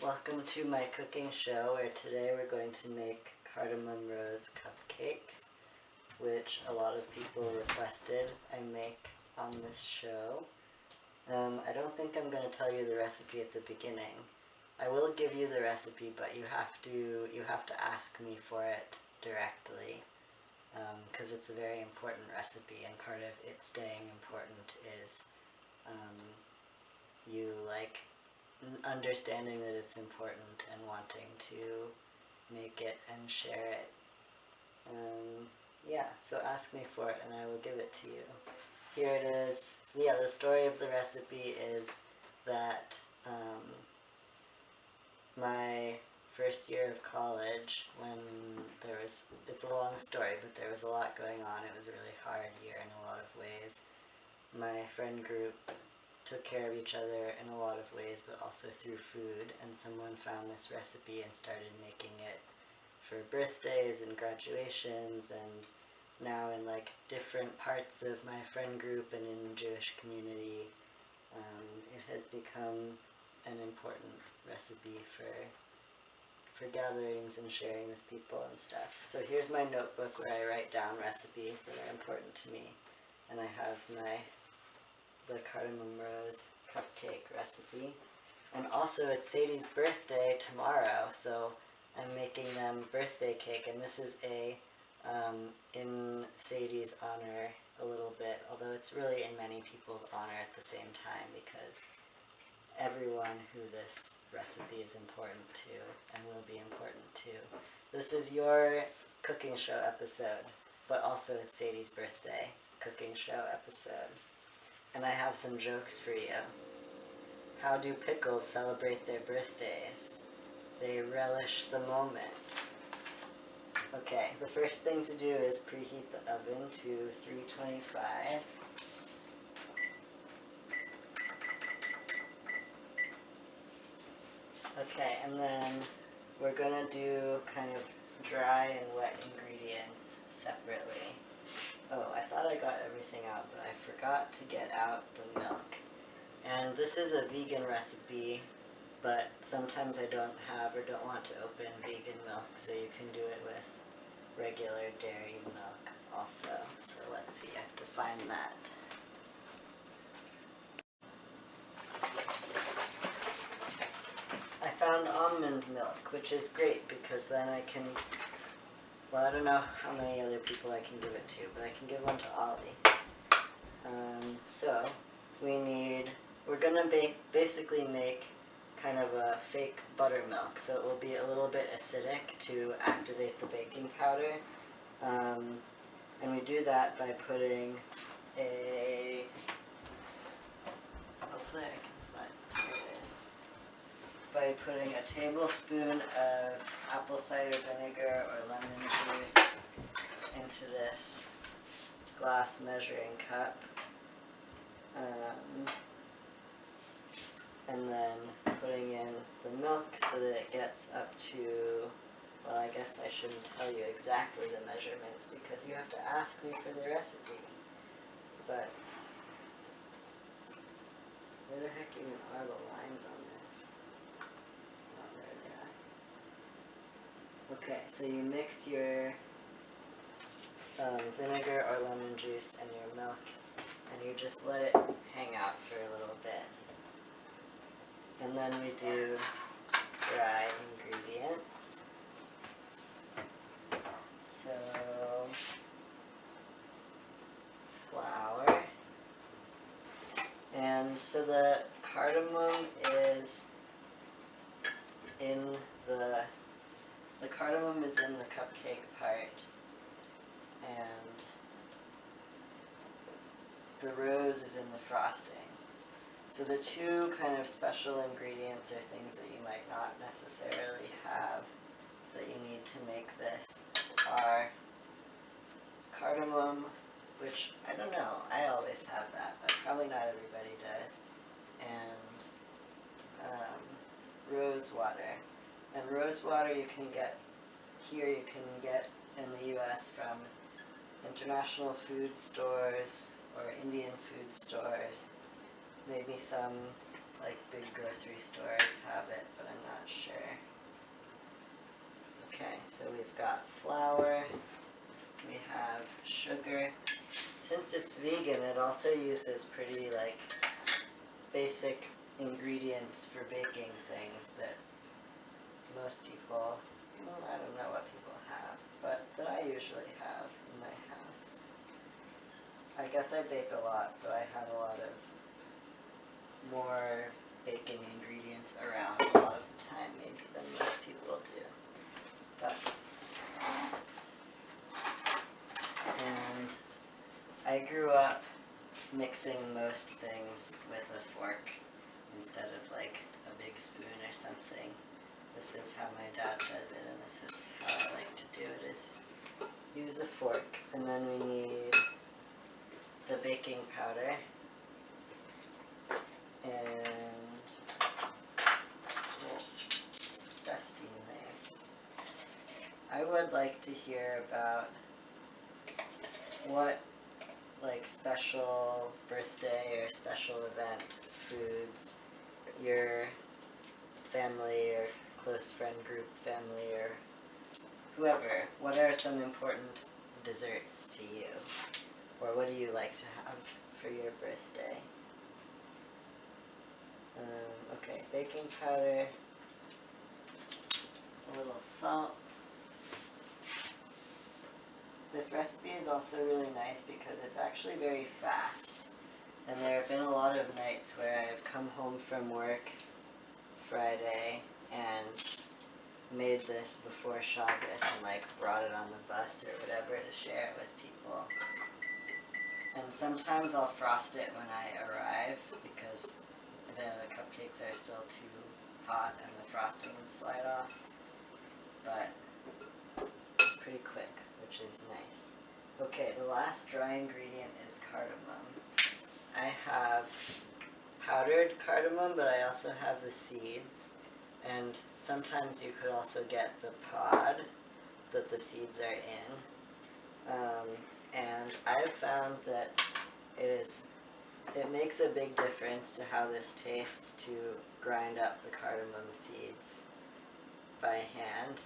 Welcome to my cooking show, where today we're going to make cardamom rose cupcakes, which a lot of people requested I make on this show. I don't think I'm going to tell you the recipe at the beginning. I will give you the recipe, but you have to ask me for it directly, because it's a very important recipe, and part of it staying important is you understanding that it's important and wanting to make it and share it. Yeah, so ask me for it and I will give it to you. Here it is. So yeah, the story of the recipe is that my first year of college, when it's a long story, but there was a lot going on. It was a really hard year in a lot of ways. My friend group took care of each other in a lot of ways, but also through food, and someone found this recipe and started making it for birthdays and graduations, and now in different parts of my friend group and in the Jewish community, it has become an important recipe for gatherings and sharing with people and stuff. So here's my notebook where I write down recipes that are important to me, and I have the cardamom rose cupcake recipe. And also it's Sadie's birthday tomorrow, so I'm making them birthday cake, and this is in Sadie's honor a little bit, although it's really in many people's honor at the same time, because everyone who this recipe is important to and will be important to. This is your cooking show episode, but also it's Sadie's birthday cooking show episode. And I have some jokes for you. How do pickles celebrate their birthdays? They relish the moment. Okay, the first thing to do is preheat the oven to 325. Okay, and then we're gonna do kind of dry and wet ingredients separately. Oh, I thought I got everything out, but I forgot to get out the milk. And this is a vegan recipe, but sometimes I don't have or don't want to open vegan milk, so you can do it with regular dairy milk also. So let's see, I have to find that. I found almond milk, which is great because then I can, well, I don't know how many other people I can give it to, but I can give one to Ollie. So we're gonna basically make kind of a fake buttermilk, so it will be a little bit acidic to activate the baking powder. And we do that by putting hopefully I can find, here it is. By putting a tablespoon of apple cider vinegar or lemon juice into this glass measuring cup. And then putting in the milk so that it gets up to, well, I guess I shouldn't tell you exactly the measurements because you have to ask me for the recipe. But where the heck even are the lines on this? Oh, there they are. Okay, so you mix your vinegar or lemon juice and your milk, and you just let it hang out for a little bit. And then we do dry ingredients. So, flour. And so the cardamom is in the cupcake part, and the rose is in the frosting. So the two kind of special ingredients are things that you might not necessarily have that you need to make this are cardamom, which I don't know, I always have that, but probably not everybody does, and rose water. And rose water you can get in the US from international food stores or Indian food stores, maybe some like big grocery stores have it, but I'm not sure. Okay, so we've got flour, we have sugar. Since it's vegan, it also uses pretty like basic ingredients for baking things that most people, well, I don't know what people have, but that I usually have in my house. I guess I bake a lot, so I have a lot of more baking ingredients around a lot of the time, maybe, than most people do. But, and I grew up mixing most things with a fork instead of like a big spoon or something. This is how my dad does it, and this is how I like to do it, is use a fork. And then we need the baking powder, and dusty in there. I would like to hear about what like special birthday or special event foods your family or close friend group family or whoever, what are some important desserts to you? Or what do you like to have for your birthday? Okay, baking powder, a little salt. This recipe is also really nice because it's actually very fast. And there have been a lot of nights where I've come home from work Friday and made this before Shabbos and like brought it on the bus or whatever to share it with people. And sometimes I'll frost it when I arrive because the cupcakes are still too hot and the frosting would slide off. But it's pretty quick, which is nice. Okay, the last dry ingredient is cardamom. I have powdered cardamom, but I also have the seeds. And sometimes you could also get the pod that the seeds are in. And I've found that it makes a big difference to how this tastes to grind up the cardamom seeds by hand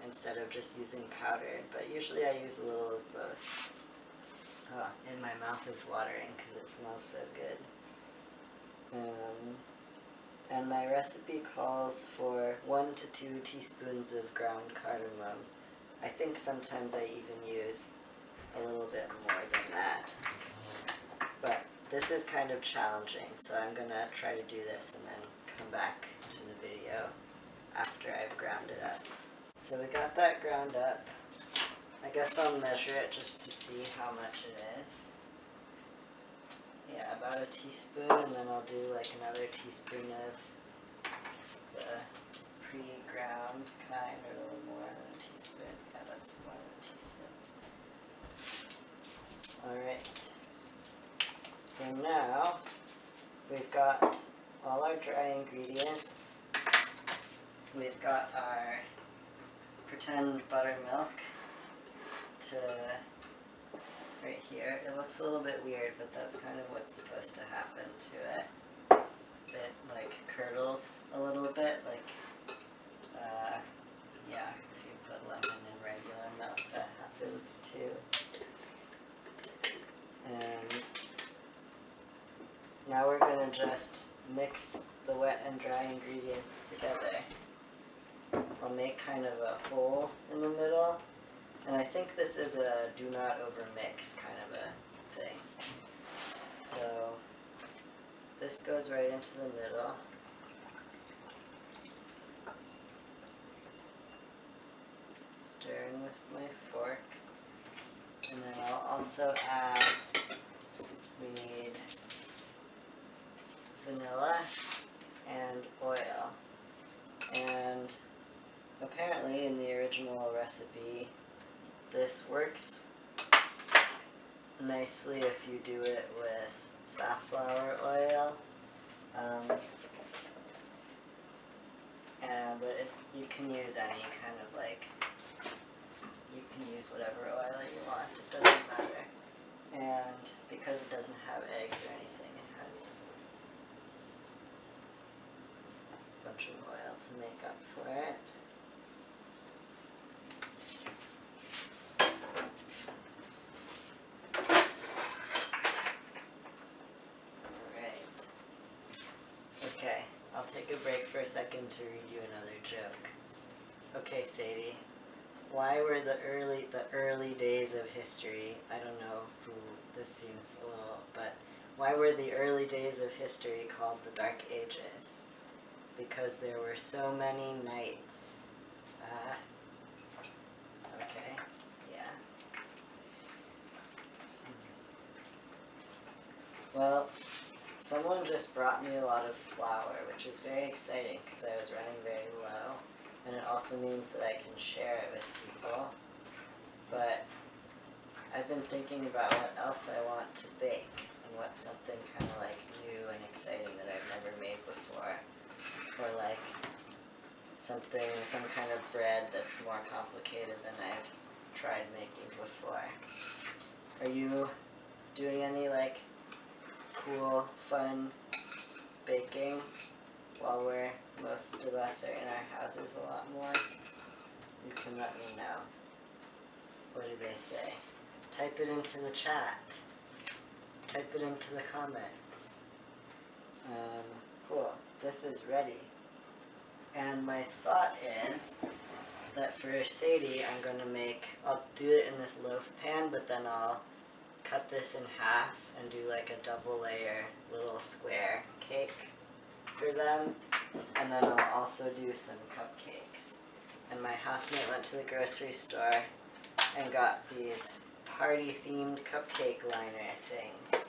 instead of just using powdered. But usually I use a little of both. Oh, and my mouth is watering because it smells so good. And my recipe calls for 1 to 2 teaspoons of ground cardamom. I think sometimes I even use a little bit more than that. But this is kind of challenging, so I'm going to try to do this and then come back to the video after I've ground it up. So we got that ground up. I guess I'll measure it just to see how much it is. Yeah, about a teaspoon, and then I'll do like another teaspoon of the pre-ground kind, or a little more than a teaspoon. Yeah, that's more than a teaspoon. Alright. So now we've got all our dry ingredients. We've got our pretend buttermilk to right here. It looks a little bit weird, but that's kind of what's supposed to happen to it. It like curdles a little bit, like yeah, if you put lemon in regular milk, that happens too. And now we're going to just mix the wet and dry ingredients together. I'll make kind of a hole in the middle, and I think this is a do not overmix kind of a thing. So this goes right into the middle. Stirring with my fork. And then I'll also add, we need vanilla and oil. And apparently in the original recipe, this works nicely if you do it with safflower oil. But you can use any kind of like, you can use whatever oil you want, it doesn't matter. And because it doesn't have eggs or anything, it has to make up for it. Alright. Okay, I'll take a break for a second to read you another joke. Okay, Sadie. Why were the early days of history, I don't know who this seems a little, but why were the early days of history called the Dark Ages? Because there were so many nights. Okay, yeah. Well, someone just brought me a lot of flour, which is very exciting because I was running very low. And it also means that I can share it with people. But I've been thinking about what else I want to bake and what's something kind of like new and exciting that I've never made before. Or like some kind of bread that's more complicated than I've tried making before. Are you doing any like cool, fun baking while most of us are in our houses a lot more? You can let me know. What do they say? Type it into the chat. Type it into the comments. Cool. This is ready. And my thought is that for Sadie, I'll do it in this loaf pan, but then I'll cut this in half and do like a double layer little square cake for them. And then I'll also do some cupcakes. And my housemate went to the grocery store and got these party-themed cupcake liner things,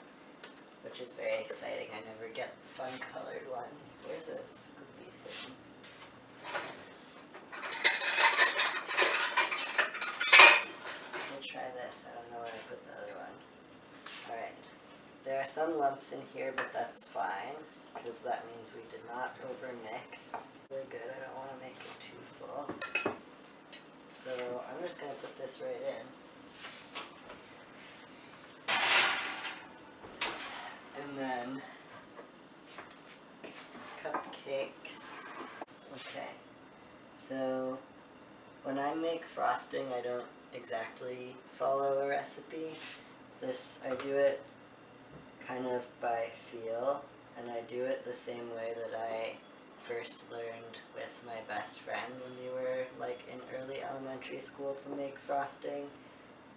which is very exciting. I never get fun-colored ones. Where's a scoopy thing? We'll try this. I don't know where I put the other one. Alright. There are some lumps in here, but that's fine, because that means we did not overmix. Really good. I don't want to make it too full. So I'm just going to put this right in. And then cupcakes. Okay. So when I make frosting, I don't exactly follow a recipe. I do it kind of by feel, and I do it the same way that I first learned with my best friend when we were like in early elementary school to make frosting.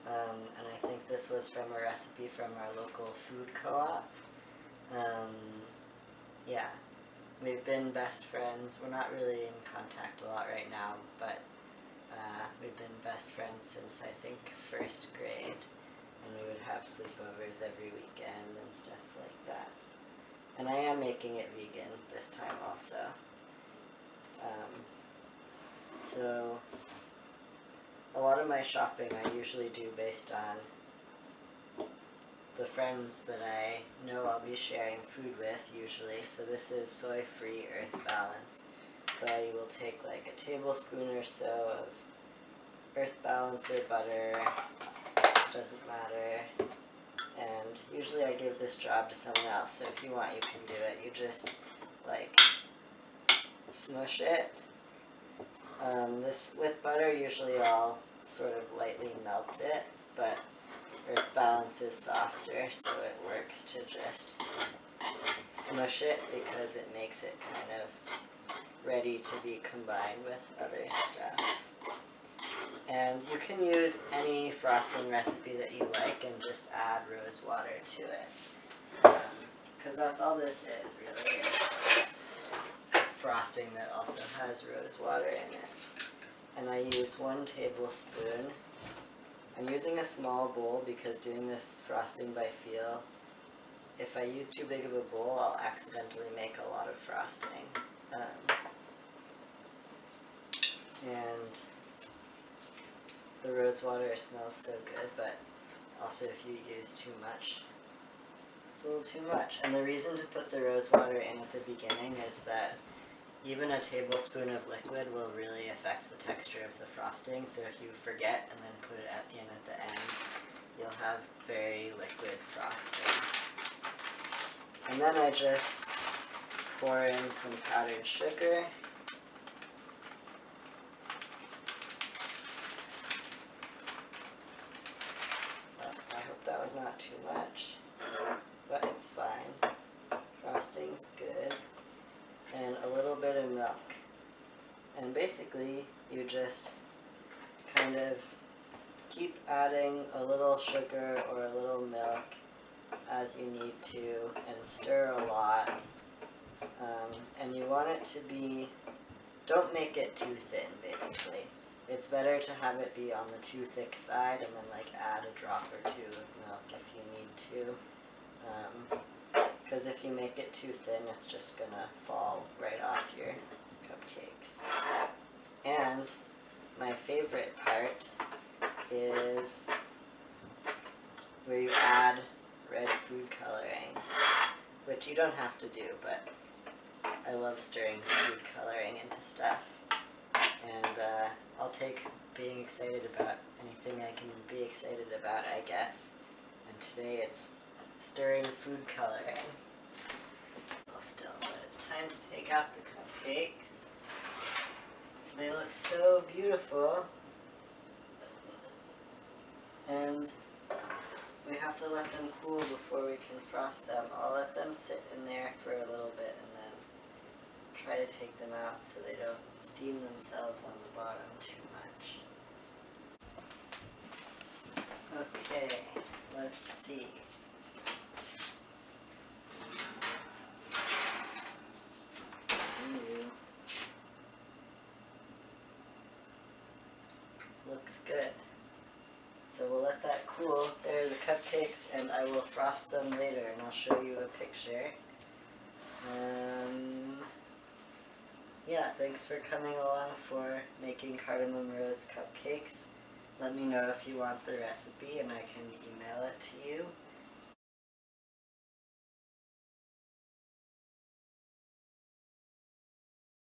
And I think this was from a recipe from our local food co-op. Yeah, we've been best friends. We're not really in contact a lot right now, but we've been best friends since I think first grade. And we would have sleepovers every weekend and stuff like that. And I am making it vegan this time also. So a lot of my shopping I usually do based on the friends that I know I'll be sharing food with usually. So this is soy-free Earth Balance. But I will take like a tablespoon or so of Earth Balancer butter, doesn't matter. And usually I give this job to someone else, so if you want you can do it. You just like smush it. This with butter usually I'll sort of lightly melt it, but Earth Balance is softer, so it works to just smush it because it makes it kind of ready to be combined with other stuff. And you can use any frosting recipe that you like and just add rose water to it. Because that's all this is, really, is frosting that also has rose water in it. And I use 1 tablespoon. I'm using a small bowl because doing this frosting by feel, if I use too big of a bowl, I'll accidentally make a lot of frosting. And the rose water smells so good, but also if you use too much, it's a little too much. And the reason to put the rose water in at the beginning is that even a tablespoon of liquid will really affect the texture of the frosting, so if you forget and then put it in at the end, you'll have very liquid frosting. And then I just pour in some powdered sugar fine. Frosting's good. And a little bit of milk. And basically, you just kind of keep adding a little sugar or a little milk as you need to, and stir a lot. And you want it to be, don't make it too thin, basically. It's better to have it be on the too thick side and then like add a drop or two of milk if you need to. Because if you make it too thin, it's just gonna fall right off your cupcakes. And my favorite part is where you add red food coloring, which you don't have to do, but I love stirring food coloring into stuff. And I'll take being excited about anything I can be excited about, I guess. And today it's stirring food coloring. Well, still, but it's time to take out the cupcakes. They look so beautiful. And we have to let them cool before we can frost them. I'll let them sit in there for a little bit and then try to take them out so they don't steam themselves on the bottom too much. Okay, let's see. Ooh. Looks good. So we'll let that cool. There are the cupcakes, and I will frost them later, and I'll show you a picture. Yeah, thanks for coming along for making cardamom rose cupcakes. Let me know if you want the recipe, and I can email it to you.